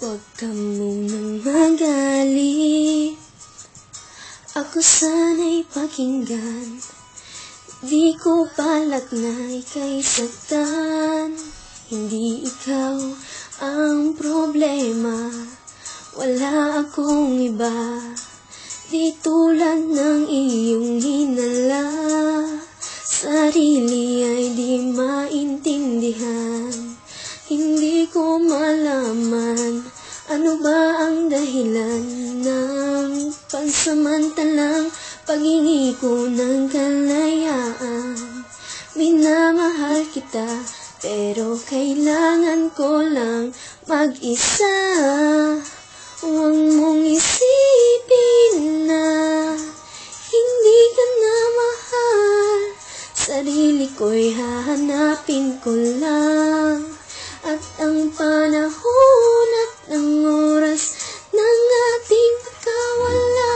Huwag ka munang magalit, ako sana'y pakinggan. Di ko balak na ika'y saktan, hindi ikaw ang problema. Wala akong iba, di tulad ng iyong hinala. Sarili ay di maintindihan, hindi ko malaman ano ba ang dahilan ng pansamantalang paghingi ko ng kalayaan. Minamahal kita, pero kailangan ko lang mag-isa. Huwag mong isipin na hindi ka na mahal. Sarili ko'y hahanapin ko lang, at ang panahon at ang oras ng ating pagkawala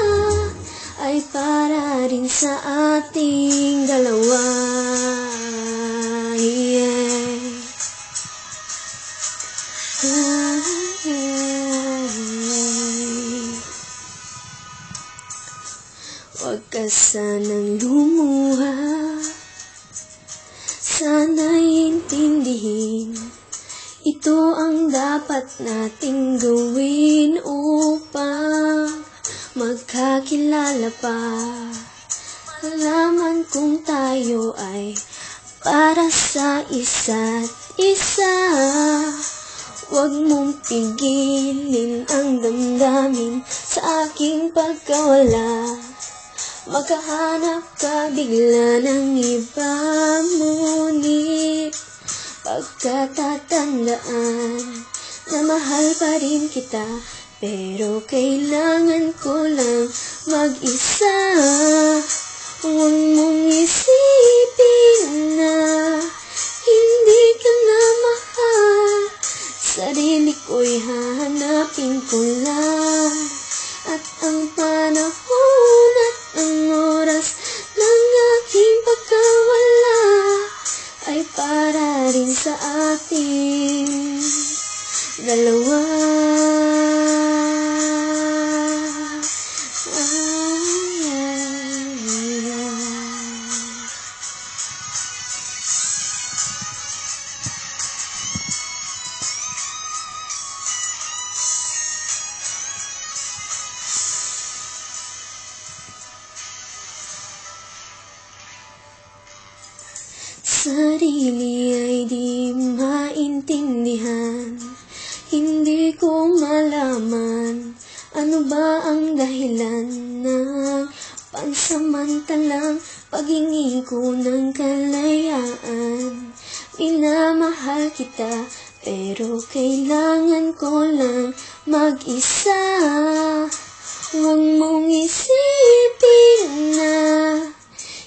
ay para rin sa ating dalawa. Yeah. Huwag ka sanang lumuha, sana'y intindihin. Ito ang dapat nating gawin upang magkakilala pa. Alaman kung tayo ay para sa isa't isa. Huwag mong pigilin ang damdamin sa aking pagkawala. Maghahanap ka bigla ng iba, ngunit pagkatatandaan na mahal pa rin kita, pero kailangan ko lang mag-isa. Huwag mong isipin na hindi ka na mahal. Sarili ko'y hahanapin ko lang, at ang panahon at ang oras ng aking pagkawala ay para rin sa ating dalawa. Sarili ay di maintindihan, hindi ko malaman ano ba ang dahilan ng pansamantalang paghingi ko ng kalayaan. Minamahal kita, pero kailangan ko lang mag-isa. Huwag mong isipin na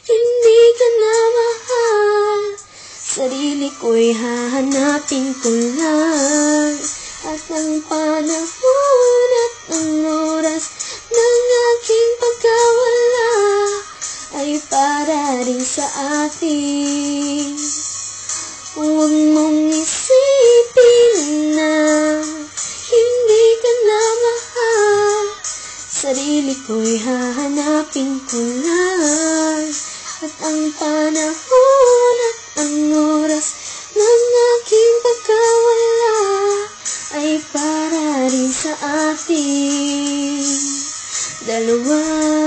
hindi ka na mahal. Sarili ko'y hahanapin ko lang, at ang panahon at ang oras ng aking pagkawala ay para rin sa atin. Huwag mong isipin na hindi ka na mahal. Sarili ko'y hahanapin ko lang, at ang panahon at ang oras ng aking pagkawala ay para rin sa ating dalawa.